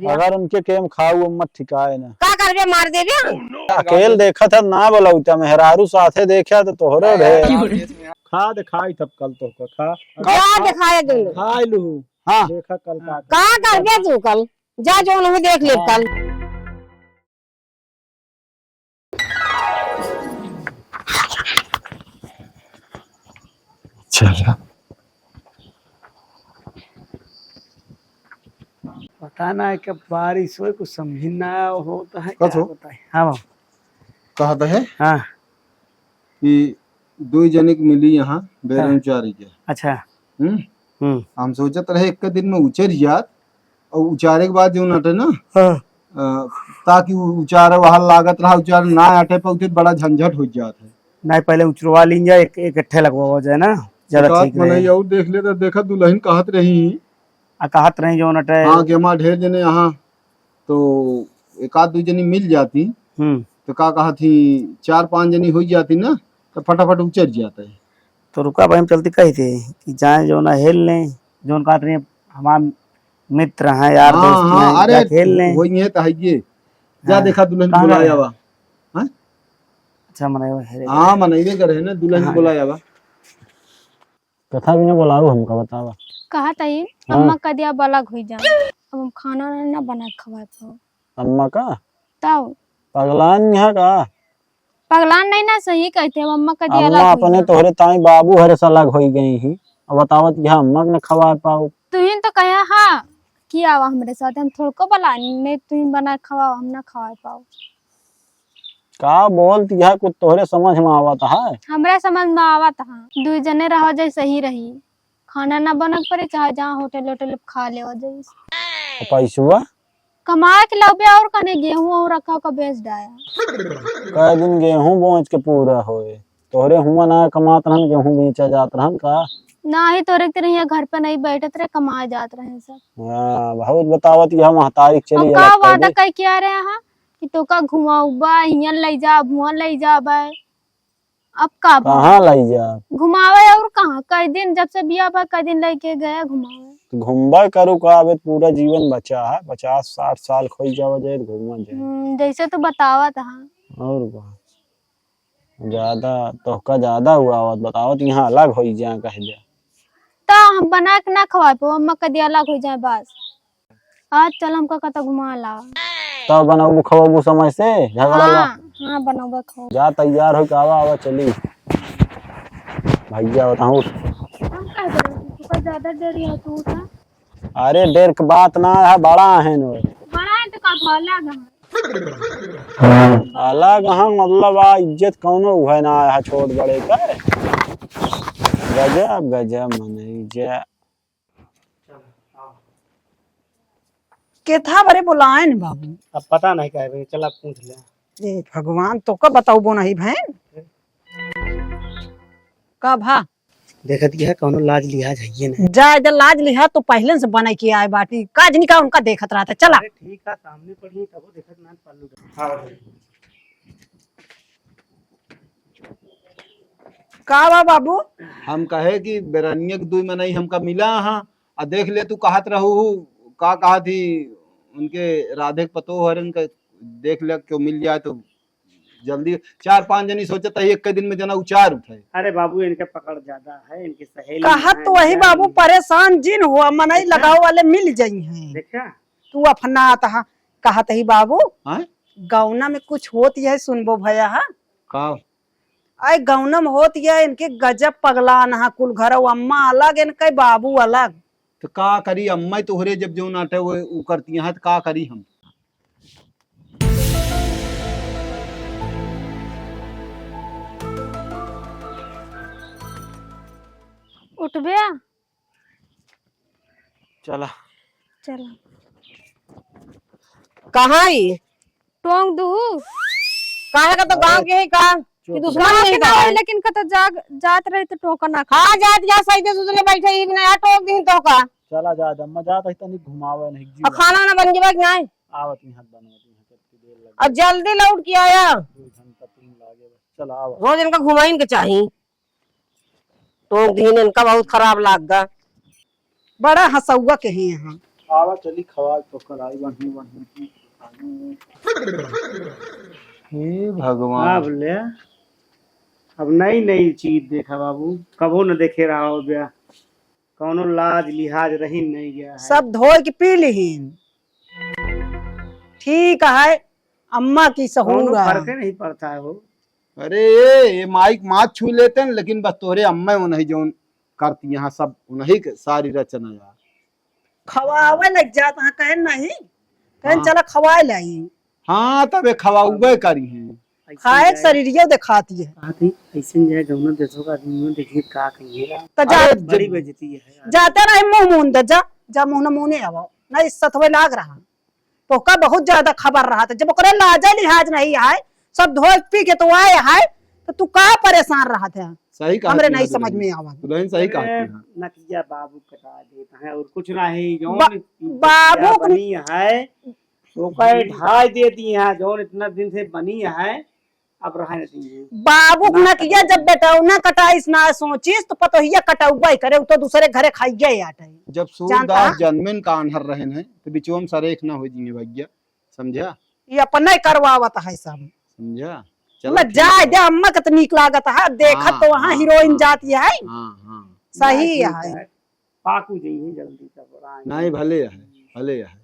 अगर उनके केम खाऊ मत ठिकाए ना का करबे मार देबे अकेले देखा था ना बोलौता मेहरारू साथे देखा तो तोहरो ढेर खा दिखाई तब कल तो खा क्या दिखाए दोनों खाई लू हां देखा कल का करबे तू कल जा जो नहीं देख ले कल चला पता ना है कि बारिश हो कुछ समझ ना होता है कथो? बताए हाँ बाबू कहता है हाँ कि दो जने की मिली यहाँ बेरोजगारी के अच्छा हम सोचत रहे एक दिन में उचर जात और उचारे के बाद जो नटे ना हाँ ताकि उचारे वहां लागत रहा उचार ना आटे पे बड़ा झंझट हो जात है नहीं पहले उचरवा लीजिए एक इकट्ठे लगवा जाए ना ज्यादा ठीक रहे और देख ले तो देखा दुल्हन कहत रही कहत रही जो नटे हाँ कि हमारे ढेर जने यहाँ तो एक आध दो जनी मिल जाती तो का कहा थी 4-5 जनी हो जाती ना तो फटाफट उचर जाता है तो रुका भाई हम चलती कही थी कि जाए जो ना हेल लें जो कहते रही हमारे मित्र हैं यार दोस्त हैं अरे खेल लें वही है तो है ये जा देखा दुल्हन को बुलाया हुआ अच्छा मनाए हाँ मनइबे करे ना दुल्हन को बुलाया हुआ कथा भी ना बोलाऊ हमका बतावा कहा तई अम्मा का दिया बलग हुई जा अब हम खाना ना बना खवा पाओ अम्मा का तब पगलान यहाँ का पगलान नहीं ना सही कहते अब अम्मा का दिया अम्मा अलग अपने तोहरे ताई बाबू हरे अलग हो गई ही अब बतावत कि अम्मा ने खवा पाओ तुहिन तो कहे हाँ किया हुआ हमरे साथ हम थोड़ को बला नहीं तुहिन बना खवा हम ना खवा पाओ का बोलती है कुछ तोहरे समझ में आवत है हमरे समझ में आवत हाँ दो जने रहो जाए सही रही खाना ना बनक पड़े चाहे जहाँ होटल होटल खा ले जाए पैसुआ कमा के लबे और कने गेहूं और रखा का बेच डाया कई दिन गेहूं बोच के पूरा होए तोहरे हुआ ना कमात रहन गेहूं बेचा जात रहन का ना ही तो रखते रहिए घर पे नहीं बैठत रहे कमाए जात रहे सब हां बहुत बतावत यह महतारी चली अब का वादा कह के आ रहे हैं कि तो का घुमाऊबा हियन ले जा भुवन ले जा बे अब का कहां लाई जा घुमावे और कहां कई दिन जब से बिया बा कई दिन लेके गए घुमावे तो घूमबा करू का अब पूरा जीवन बचा है 50-60 साल खोई जावा जाए घूमा जाए जैसे तो बतावत हां और ज्यादा तो का ज्यादा हुआ बतावत यहाँ अलग हो जा कह जा ता हम बना के ना खवा पे अम्मा का दिया अलग हो जाए बस आज चल हमका कता घुमा ला तब बनाऊ खवाबू समय से झगड़ा ला हां बनाओ खाओ जा तैयार हो के आवा चली भैया बताऊं हम का करें ज्यादा देरी है तू था अरे देर के बात ना है बड़ा है नो बड़ा है तो का भला गा अलग हाँ मतलब आ इज्जत कौनो है ना है छोट बड़े का गजब गजब मने जे केथा बरे बुलाए न बाबू अब पता नहीं कहे चल आप पूछ ले ए भगवान तो का बताऊ बो नहीं बहन का भा देखत है कौनो लाज लिहाज है ना जा इधर लाज लिहा तो पहले से बना के आए बाटी काज निका उनका देखत रहा था चला ठीक है सामने पड़ी तब देखत ना पालू हां का बा बाबू हम कहे कि बेरानिया के दुई में नहीं हमका मिला हाँ आ देख ले तू कहत रहू का कहा थी उनके राधे के पतो हरन का देख ले क्यों मिल जाए तो जल्दी 4-5 जनी सोचत है एक दिन में जना उचार उठाए अरे बाबू इनके पकड़ ज्यादा है इनकी सहेली कहा तो वही बाबू परेशान जिन हुआ मनई लगाओ वाले मिल जाई हैं देखा तू अपना आता कहत ही बाबू हैं गौना में कुछ होत है सुनबो भैया हा का आई गौना में होत है इनके गजब पगला नहा कुल घर अम्मा अलग इनके बाबू अलग तो का करी अम्मा तोहरे जब जो नाटे वो करती हैं तो का करी हम उठबे चला चल कहाँ ही टोंग दू कहा का तो गांव के ही का कि दुश्मन नहीं का लेकिन कत जात रहे तो टोका ना हाँ जात जा सही से सुधले बैठे ही नया टोक दी तो का चला जा अम्मा जा तनी घुमावे नहीं जी और खाना ना बन जेबा कि नहीं आवत नहीं हाथ बनवती है कितनी देर लगी और जल्दी लौट के आया 2 घंटा 3 लागे बस चला आवा रोज इनका घुमाइन के चाहिए टोक दी इनका बहुत खराब लाग गा बड़ा हंसौआ के ही यहाँ आवा चली खवा तो कराई बढ़नी बढ़नी। हे भगवान। हाँ बोले अब नई नई चीज देखा बाबू, कबो न देखे रहा हो गया, कौनो लाज लिहाज रही नहीं गया है। सब धोए की पी लीन। ठीक है, अम्मा की कौनो सहूर फर्क है। नहीं पड़ता है वो। अरे ये माइक मात छू लेते हैं, लेकिन बस तोरे अम्मा उन्हीं जो करती यहाँ सब उन्हीं के सारी रचना यार। खवावे लग जाता है, कहे नहीं कहे हाँ। चला खवाए लाई। हाँ तब ये खवाउबे करी है। खाए शरीरियो दिखाती है। आती ऐसे जाए गौना देशों का आदमी देखिए का कहिए तो जा बड़ी बेइज्जती है यार। जाते रहे मुंह मुंह दे जा जा मुंह न मुंह आवो नहीं सतवे लाग रहा तो का बहुत ज्यादा खबर रहा था। जब ओकरे लाजा लिहाज नहीं है, सब धोए पी के तो आए है, तो तू का परेशान रहा था? सही कहा हमरे थी नहीं ना समझ दुल्हन। में आवा। दुल्हन सही कहा अरे, थी, हाँ। नतिया बाबू कटा देता है और कुछ नहीं। बा- जौन बाबू को- बनी है तो कई ढाई देती है, जौन इतना दिन से बनी है अब रहा नहीं है। बाबू न किया जब बेटा ना कटाइस ना सोचिस तो पतोहिया कटाउबा करे, उ तो दूसरे घरे खाइए आटे। जब जानता सूरदास है? जन्मेन का अनहर रहे हैं तो बिचोम सरेख ना हो जिए भैया, समझा ये अपने करवावत है सब। समझा। मैं जाए दे अम्मा के तो नीक लागत है, देखत हाँ, तो वहाँ हाँ, हीरोइन हाँ। जाती है। हाँ हाँ सही है। पाकू जाइए जल्दी तब आए। नहीं भले है भले है।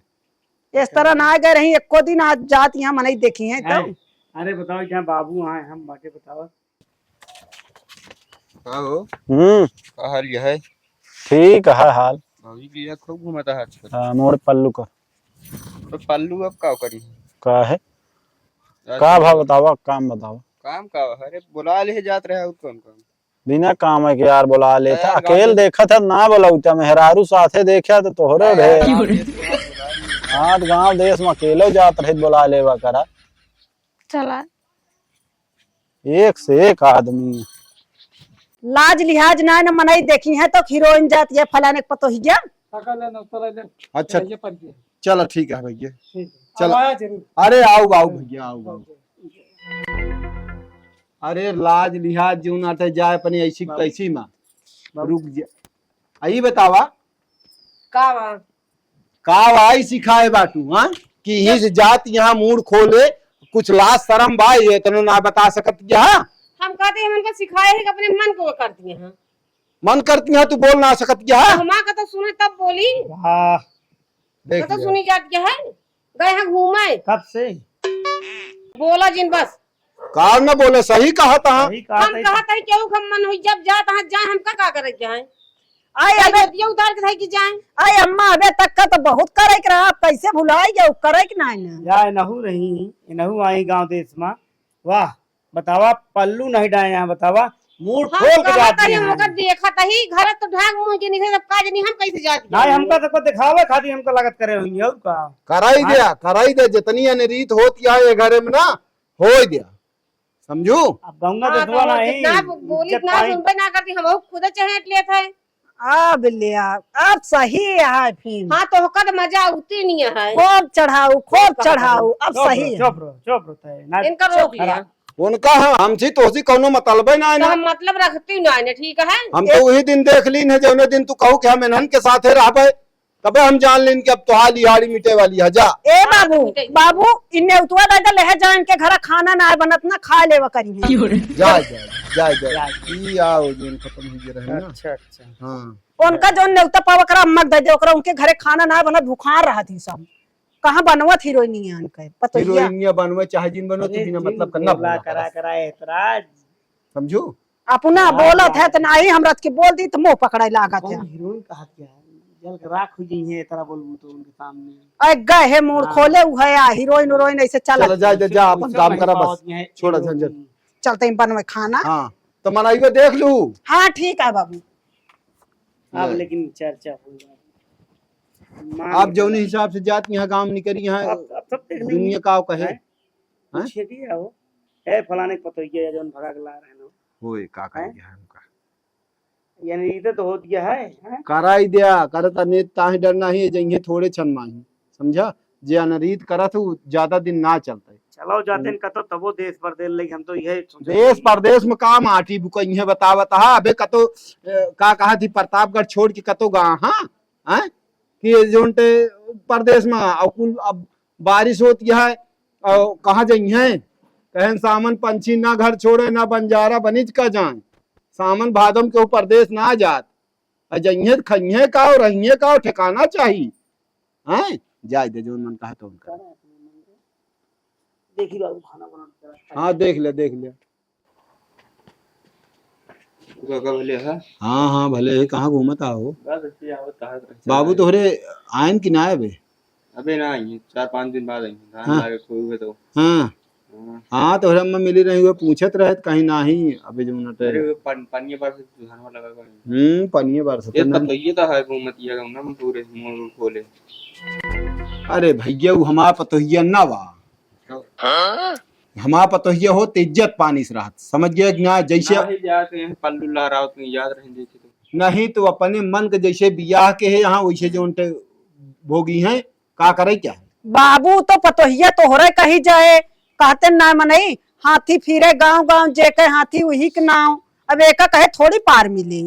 इस तरह ना गए रही एको दिन आज जाती यहाँ मनाई देखी है तो। अरे बताओ जहाँ बाबू आए हम बाटे बताओ। कहर यह है ठीक है हाल। भाभी भी खूब घुमाता है आजकल। हाँ, मोर पल्लू का तो पल्लू अब का करी का है, का भाव बतावा, काम बतावा। काम का अरे बुला ले जात रहे कौन कौन बिना काम है के यार बुला लेता। यार, अकेले देखा था ना बुलाऊता, मेहरारू साथे देखा तो तोहरो ढेर। हाँ तो गाँव देश में अकेले जात रहे बुला लेवा करा। चला एक से एक आदमी। लाज लिहाज ना न मनाई देखी है तो हीरोइन जाती है फलाने के पतोहिया। अच्छा चलो ठीक है भैया, चलो। अरे आओ आओ भैया आओ आओ। अरे लाज लिहाज जो नाते जाए अपनी ऐसी तैसी में रुक जा। आई बतावा का वाई सिखाए बाटू हाँ कि ही से जात यहाँ मूड खोले कुछ लाज शर्म बाई है तनो ना बता सकत यहाँ। हम कहते हैं हमको सिखाए है कि अपने मन को वो करती हैं। मन करती है तू बोल ना सकत यहाँ। हमारा का तो सुने तब बोली, हाँ देख का तो लिया। सुनी जाती है। गए हैं घूमे, कब से बोला जिन बस कार न बोले सही कहा था। वही कहा हम था। कहा था कि हम मन हुई जब जाता है जाए हम का करे जाए। आई अबे ये उतार के था कि जाए। आई अम्मा अबे तक का तो बहुत करे के रहा, कैसे भुलाई गए करे कि नहीं ना। जाए नहू रही नहू आई गांव देश में। वाह बतावा पल्लू नहीं डाए यहाँ बतावा मूड हम खोल के कहा जाती था है। हम देखा था ही घर तो ढाक मुंह के निकले सब काज नहीं हम कैसे जाती नहीं हमका सबको दिखावे खाती हमको लागत करे हुई और का। कराई दे जितनी अनरीत होती है ये घरे में ना हो दिया समझू। अब गंगा देशवा नहीं ना बोली इज्जत ना पाई। सुनबे ना करती हम खुद चहेट लिए थे। आ बिल्लिया अब सही है फिर। हाँ तो होकर मजा उतरी नहीं है। खूब चढ़ाऊ अब सही है। चुप रहो तय ना इनका रोक लिया उनका हमसे तोसी कोनो मतलब है ना है तो ना। हम मतलब रखती ना है ठीक है। हम तो वही दिन देख लीन है जौने दिन तू कहू कि हम इन्हन के साथे रहबे तबे हम जान लीन कि अब तोहार लिहाड़ी मिटे वाली है। जा ए बाबू इन्ने उतवा दादा लह जा, इनके घर खाना ना बनत ना खा लेवा करी है। जा जा जा जा ई आओ दिन खत्म हो गए रहे ना। अच्छा अच्छा हां उनका जो नेवता पाव करा अम्मा दे दे ओकरा, उनके घरे खाना ना बनत भूखार रहा थी सब। कहाँ बनवत हीरोइनी है उनके पतोहिया। हीरोइनिया बनवे चाहे जिन बनो तो बिना मतलब करना बोला करा एतराज समझू। अपना बोलत है तो नहीं हम रथ के बोल दी तो मुंह पकड़े लागत है। हीरोइन कहा क्या है जल के राख हो गई है तरह बोलूं तो उनके सामने। अरे गए है मूड खोले उ है हीरोइन ऐसे चला। चल जा जा अपन काम करा बस छोड़ा झंझट। चलते बनवे खाना। हां तो मनाइबे देख लू। हाँ ठीक है बाबू। अब लेकिन चर्चा हो गई आप जौने हिसाब से जात यहाँ गांव निकली यहाँ अब सब देख लेंगे। दुनिया का कहे हैं? पूछिए दिया हो ए फलाने को पता ही है जोन भगा के ला रहे हैं होए का कर गया हमका यानी इधर तो हो दिया है हैं? कराई दिया करता नेत ताहे डरना ही जइए थोड़े छन माही समझा। जे अनरीत करत हूँ ज्यादा दिन ना चलता है। चलो जाते हैं कतो तबो देश परदेश लगी हम तो यही सोचे देश परदेश में काम आटी बुकइहे बतावत हा अबे कतो का कहा थी प्रतापगढ़ छोड़ के कतो गा हाँ हैं कि जोनटे प्रदेश में और कुल अब बारिश होती है और कहाँ जाइए कहन सामन पंछी ना घर छोड़े ना बंजारा बनिज का जाए सामन भादम के प्रदेश ना जात जइए खइए का और रहिए का और ठिकाना चाहिए हैं जाए दे जो मन कहा तो उनका देखी बाबू खाना बना हाँ देख ले भले है हाँ हाँ भले है कहाँ घूमत आओ बस ऐसे आवत आहत बाबू तोहरे आयन की ना बे अबे ना आएंगे 4-5 दिन बाद आएंगे धान हाँ। लागे कोई हुए तो हाँ हाँ। हाँ तोहरे अम्मा मिली रही हुए पूछत रहे कहीं नाही अबे जो नटे अरे वो पानी पर से धान वाला लगा पनिये बरस ये पता ये तो है घूमतिया का ना पूरे मोड़ खोले अरे भैया वो हमारा पतोहिया ना बा हमारा पतोहिया हो तो इज्जत पानी से राहत समझ गया कि ना जैसे नहीं जाते हैं पल्लू लहराओ तो याद रहे देखे तो नहीं तो अपने मन के जैसे बियाह के है यहाँ वैसे जो उनटे भोगी हैं का करे क्या है बाबू तो पतोहिया तोहरे कही जाए कहते ना मनई हाथी फिरे गांव गांव जे के हाथी वही के नाव अब एक कहे थोड़ी पार मिली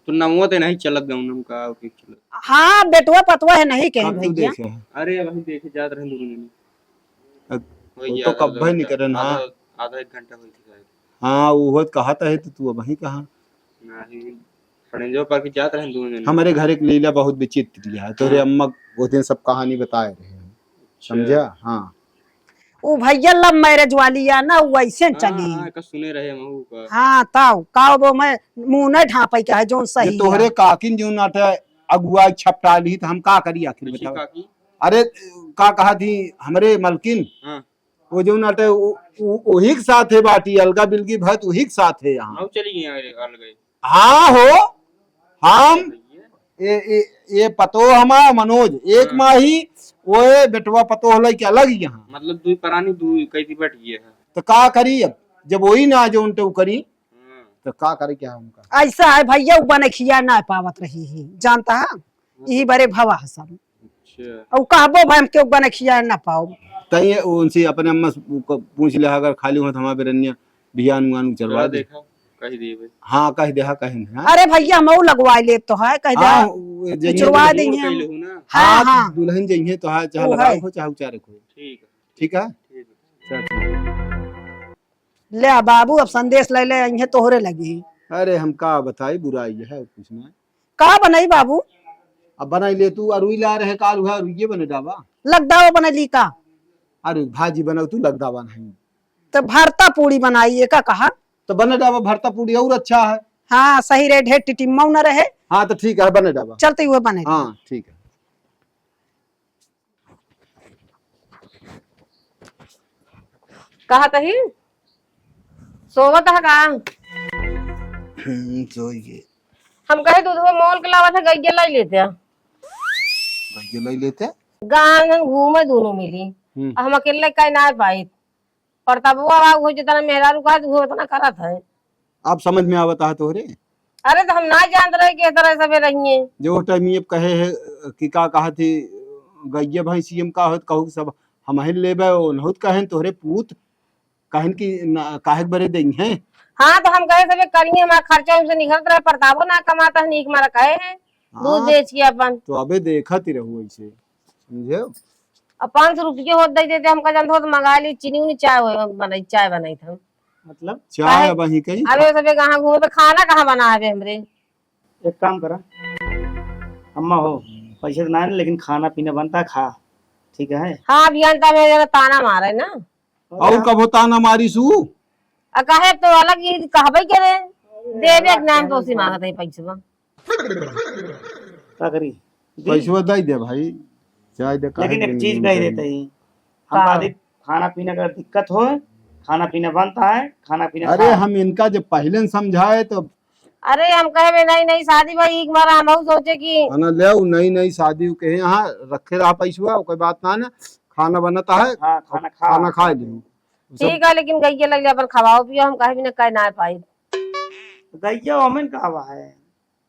तो नमो ते नहीं चलत गऊ नम का ओके चलत हाँ बेटुआ पतुआ है नहीं कहीं कब तू भैया देखे है अरे वही देखे जात रहे दोनों ने वही तो याद कब भाई नहीं करन हाँ आधा 1 घंटा होई शायद हाँ वो कहा है तो तू वही कहा नहीं पड़े जो पर के जात रहे दोनों ने हमारे घर एक लीला बहुत विचित्र है तोरे अम्मा वो दिन सब कहानी बताए रहे हैं समझा हाँ वो भैया लव मैरिज वाली है ना वैसे चली हां का सुने रहे महू का हाँ ताऊ का वो मैं मुंह नहीं ढापई का है जो ये सही तोहरे है। काकिन जो नाटे अगुआ छपटा ली तो हम का करी आखिर ऋषि बताओ काकी अरे का कहा थी हमरे मलकिन हां वो जो नाटे वही के साथ है बाटी अलगा बिलगी भत वही के साथ है यहाँ हम चली गई अलग गए हाँ हो हम ये पतो हमारा मनोज एक माही वो बेटवा पतो होले के अलग यहाँ मतलब दुई परानी दुई कैसी बैठ गई है तो का करी अब जब वही ना जो उनटे करी हां तो का करे क्या उनका ऐसा है भैया वो बने खिया ना पावत रही है जानता है यही बड़े भवा है सब अच्छा और कहबो भाई के बने खिया ना पाओ तई उनसे अपने अम्मा से पूछ ले अगर खाली हो तो हमारा बेरनिया बियान उन चलवा जरा दे देखा कही देबे हाँ कह दे हाँ कहीं हाँ अरे भैया मऊ लगवा ले तो है कह जा हाँ, वो जइहे उचरवा दुल्हन- देंगे हम। कैले हूं ना हाँ हाँ हाँ दुल्हन जइहे तो हाँ चाहे वो लगाओ है। हो चाहे उचारे को ठीक है ठीक है ठीक है चल ठीक। ले आ बाबू अब संदेश ले ले इन्हें तोहरे लगी अरे हम का बताई बुराई है कुछ ना का बनई बाबू अब बनाई ले तू अरुई ला रहे काल हुआ अरुइये बने डाबा लगदावा बनली का अरे भाजी बनाओ तू लग दावा नहीं तो भरता पूरी बनाइए का कहा तो बने डाबा भरता पूरी और अच्छा है हाँ सही रे ढेर टिटिम्मा न रहे हाँ तो ठीक है बने डाबा चलते हुए बने हाँ ठीक है कहा तही सोवत है का तो ये हम कहे दूध में मोल के लावा था गैया लाई लेते हैं भैया ले लेते गांव घूमे दोनों मिली हम अकेले कहीं ना पाई और तब वो हो जितना मेहरारू का वो उतना करत है आप समझ में आवता है तोहरे अरे तो हम ना जानते रहे कि इस तरह सब रहिए जो टाइम ये कहे है कि का कहा थी गैया भाई सीएम का होत कहू सब हम ही लेबे नहुत कहन तोहरे पूत कहन की काहे बरे दें हैं हाँ तो हम कहे सब करिए हमारा खर्चा हमसे निकलता रहे प्रतापो ना कमाता है नीक मारा कहे हैं दूध हाँ। बेच के अपन तो अबे देखा ती रहू ऐसे समझे अब 500 रुपये होत दे देते हमका जानते हो तो मंगा ली चीनी उनी चाय बनाई था मतलब चाय अब वहीं कहीं अरे सब कहाँ घूमे तो खाना कहाँ बना है हमरे एक काम करा अम्मा हो पैसे तो ना है लेकिन खाना पीना बनता है, खा ठीक है हाँ अभियंता में जरा ताना मारे ना और कब होता ना मारी सू कहे तो अलग ही कहबे करे देवे नाम तो उसी मांगते हैं पैसे क्या करी पैसा दे दे भाई चाय दे लेकिन एक चीज कह देते ही हम आदि खाना पीना का दिक्कत हो खाना पीना बनता है खाना पीना अरे खा। हम इनका जब पहले न समझाए तो अरे हम कहे नहीं नहीं शादी भाई एक बार हम सोचे कि खाना ले आओ नई नई शादी के यहाँ रखे रहा पैसा कोई बात ना ना खाना बनाता है हाँ खाना खा खाना खा दे ठीक है लेकिन गई लग अपन खवाओ पियो हम कहे भी ना कह ना पाई गैया ओमेन का हवा है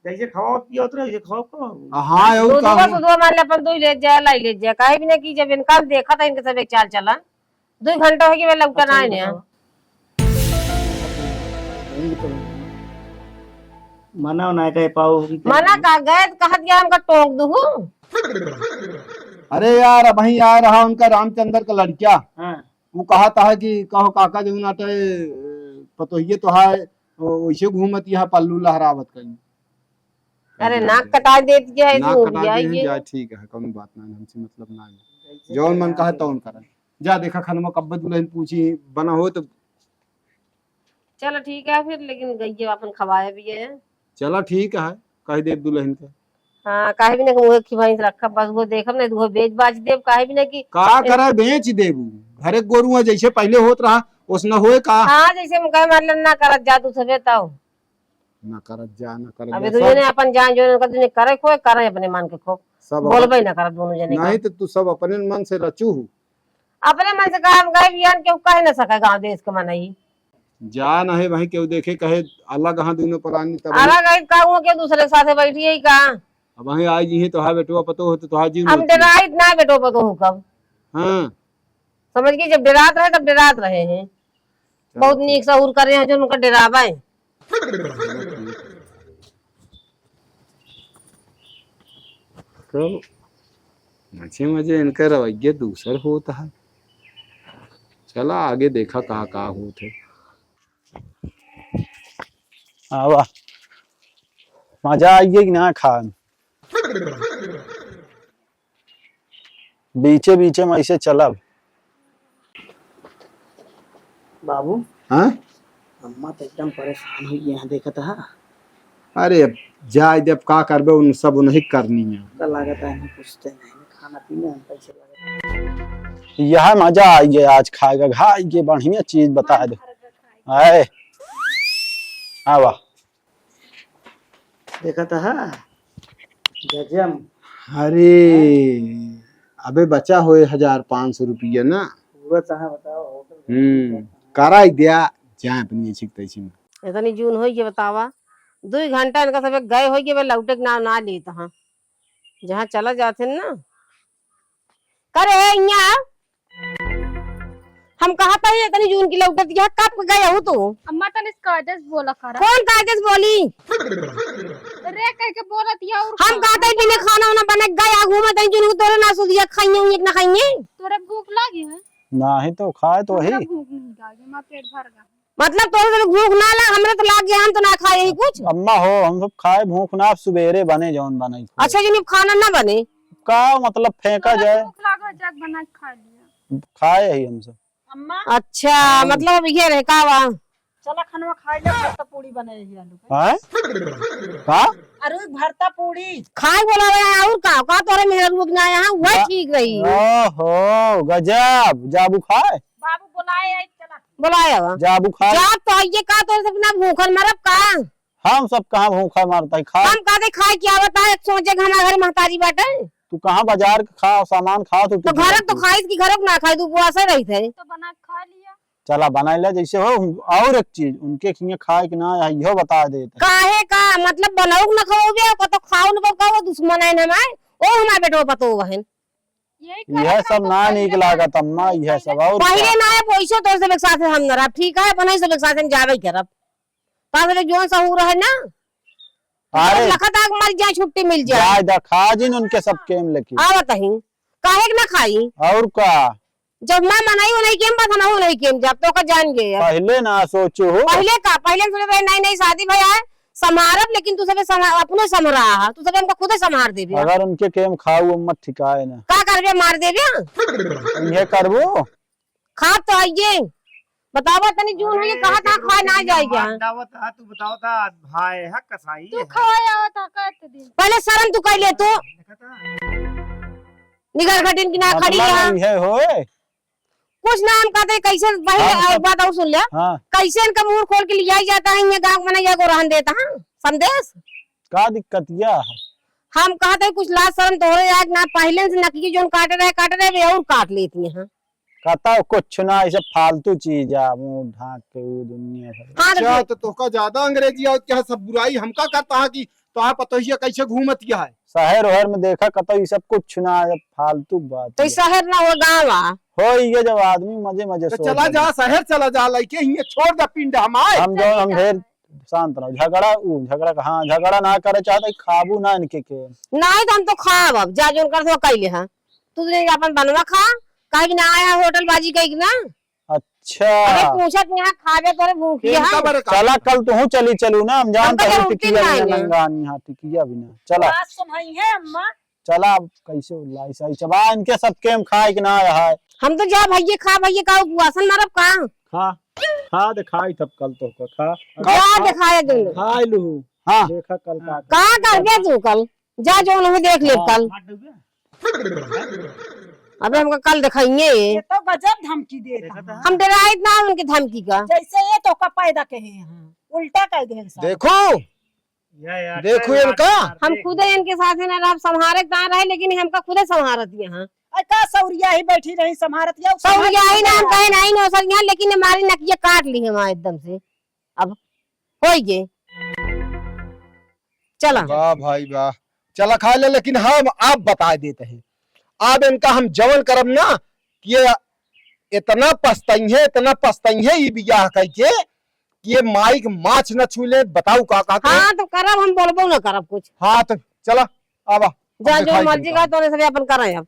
जैसे खाओ पियो उतरे वैसे खाओ को हाँ और दूध का बस दूध मान ले अपन दूध ले जाए लाई ले जाए कहे भी ना कि जब इनका देखा था इनके सब एक चाल चला 2 घंटा हो गया मैं लौटा ना आए मना ना कह पाओ मना का गए कहत गया हमका टोक दू अरे यार अब वही आ रहा उनका रामचंद्र का लड़का। हाँ वो कहा था कि कहो काका जो नाटे पतोहिए तो है वैसे घूमत यहाँ पल्लू लहरावत कहीं। अरे नाक कटा देती है नाक हो कटा गया दे ये। जा ठीक है कौन बात ना हमसे मतलब ना है। जौन मन कहा तौन कर जा देखा खनमा कब्बत दुल्हन पूछी बना हो तो चलो ठीक है फिर, लेकिन गई अपन खवाया भी है। चला ठीक है कह देव दुल्हन के। हाँ काहे भी ना मुहे खिवाई रखा बस वो देखब नहीं वो बेच बाच देव काहे भी ना कि का करे बेच देबू घरे गोरुआ जैसे पहले होत रहा उसना होए का। हाँ जैसे हम कहे मतलब ना करत जा तू सबे तब ना करत जा ना अबे करत तुझे ने अपन जान जो तुझे करे खोए करे अपने मन के खो सब बोलबे ना करत दोनों जने नहीं तो तू सब अपने मन से रचू हूँ। अपने मन से काम गए बियान क्यों कह ना सके गांव देश के मनई जा नहीं वही केहू देखे कहे अलग हाँ दोनों प्राणी तब अलग आई का वो के दूसरे के साथे बैठी है का। अब वही आई जी तो हा बेटवा पतो हो तो हा जीव हम डराइत ना बेटो पतो हूँ कब हाँ समझ गई जब डरात रहे तब डरात रहे हैं बहुत नीक सहूर करे हैं जो उनका डरावा है। तो मजे मजे इनका रवैया दूसर होता है। चला आगे देखा कहा होते। हाँ वाह मजा आइए कि ना खान बीचे बीचे में ऐसे चलब। बाबू हाँ अम्मा तो एकदम परेशान हुई यहाँ देखा था। अरे अब जाए जब का करबे उन सब उन्हें करनी है। तो लागत है नहीं पूछते नहीं खाना पीने हम पैसे लगे। यह मजा आइए आज खाएगा घाई के बढ़िया चीज बता दो। आए हाँ वाह देखा था गजब। अरे अबे बचा होए 1500 रुपया ना। पूरा चाहे बताओ कराई दिया जाए अपनी छिकते छी में इतनी जून हो गई बतावा 2 घंटा इनका सब गए हो गए लौटे के नाम ना लेता हाँ जहाँ चला जाते ना करे यहाँ हम कहा था इतनी जून की लौटत यहाँ कब गए हो तू। अम्मा तने कागज बोला करा कौन कागज बोली रे कह के बोलत या और हम कहते हैं बिना खाना वाना बना गया घूमत हैं जून को तोरे ना सुधिया खाइए एक ना खाइए तोरे भूख लागी है नहीं तो खाए तो वही भूख नहीं लागी मां पेट भर गया मतलब तोरे तो भूख ना लग हमरे तो लाग गया हम तो ना खाए ही कुछ। अम्मा हो हम सब खाए भूख ना सवेरे बने जौन बने अच्छा जी खाना ना बने का मतलब फेंका जाए भूख लागो जग बना के खा लिया खाए ही हम सब। अम्मा अच्छा मतलब ये रहे का वहाँ चला खाना खाई ले भरता पूरी बने रही आलू का। हैं का अरे भरता पूरी खाए बोला रहा और का तोरे मेहर रुक ना यहाँ वह ठीक रही ओहो गजब जाबू खाए बाबू बुलाए आई चला बुलाया वहाँ जाबू खाए जाब तो ये का तोरे से बिना भूखन मरब का हम सब कहाँ भूखा मारता है खाए हम कहते खाए क्या बता सोचे कि हमारे घर महतारी बाटे तू कहाँ बाजार का खा सामान खा तू तो घर तो खाई की घर ना खाई तू उपवास रही थे तो बना के खा लिया चला बना ले जैसे हो। और एक चीज उनके खिए खाए कि ना यो बता देते काहे का मतलब बनाओ ना खाओ बे को तो खाओ न को दुश्मन है हमारे ओ हमारे बेटो पतो बहन यह सब ना निक लागत अम्मा यह सब। और पहले ना है पैसो तो सब एक साथ हम न ठीक है अपन सब एक साथ जावे करब तासे जोन सहूर है ना अरे लखत आग मर जाए छुट्टी मिल जाए जाए दा खा जिन उनके सब केम लेके आवत ही काहे ना खाई और का जब मैं मनाई हो नहीं केम बात ना हो नहीं केम जब तो का जान गए पहले ना सोचो हो पहले सोचे भाई नहीं नहीं शादी भैया है समारब लेकिन तू सब अपने समरा है तू सब हमको खुद संभार देबे अगर उनके केम खाऊ अम्मा ठिकाए ना का करबे मार देबे ये करबो खा तो आइए बतावा तनी जून है कहा था खा ना जाएगा दावत है तू बताओ था भाई है कसाई तू खवाया होता कहते दिन पहले शर्म तू कर ले तू निगर घटिन की ना खड़ी है है होए कुछ ना हम कहते कैसे पहले बात और सुन ले हाँ कैसे इनका मुंह खोल के लिया जाता है ये गांव में को रहन देता है संदेश का दिक्कत या हम कहते कुछ लाज शर्म तो हो आज ना पहले से नकी जो काट रहे और काट लेती हैं कहता कुछ ना ऐसे फालतू चीज है मुंह ढाक के वो दुनिया भर। हाँ अच्छा तो तोका ज्यादा अंग्रेजी और क्या सब बुराई हमका करता है कि तोहार पतोहिया कैसे घूमत किया है। शहर वहर में देखा कहता ये सब कुछ ना है फालतू बात तो शहर ना हो गाँव हो ये जब आदमी मजे मजे तो सोच चला रहे। जा शहर चला जा लइके हिये छोड़ दे पिंड हमारे हम जो हम शांत रहो। झगड़ा हाँ झगड़ा ना करे चाहते खाबू ना इनके के। नहीं तो हम तो खाब अब जा जोन कर कैले हाँ तू अपन बनवा खा कहीं ना आया होटल बाजी कहीं ना। अच्छा अरे पूछत यहाँ खावे करे भूखी इनका है बड़े का चला कल तू चलू ना हम जानते हम तो हैं रोटी टिकिया खाएंगे। बिना लंगानी हाँ टिकिया बिना चला बात सुनाई है अम्मा। चला अब कैसे उल्लाई सही चबा इनके सबके हम खाए कि ना है। हम तो जा भैया का उपवासन मारब का खा दिखाई तब कल तो खा क्या दिखाया तुमने खा लू हाँ देखा कल का कर गया तू कल जा जो उन्हें देख ले कल। अबे हमको कल दिखाइए ये तो गजब धमकी दे रहा है। हम डराए ना उनकी धमकी का। जैसे ये तो का पैदा कहे हैं उल्टा कह दे इंसान। देखो देखो इनका हम खुद इनके साथ है ना संहारे ना रहे लेकिन हमका खुद संहारत यहाँ का सौरिया ही बैठी रही संभारत या सौरिया ही ना हम कहे नहीं ना सर यहाँ लेकिन हमारी नकिया काट ली है वहाँ एकदम से। अब हो गए चला वाह भाई वाह चला खा ले लेकिन हम आप बता देते हैं अब इनका हम जवन करब ना कि ये इतना पछताई है ये बियाह कह के कि ये माइक माछ न छू ले बताऊ का हाँ तो करब हम बोलबो ना करब कुछ। हाँ तो चला आवा जा जो मर्जी का तो सब अपन करें अब।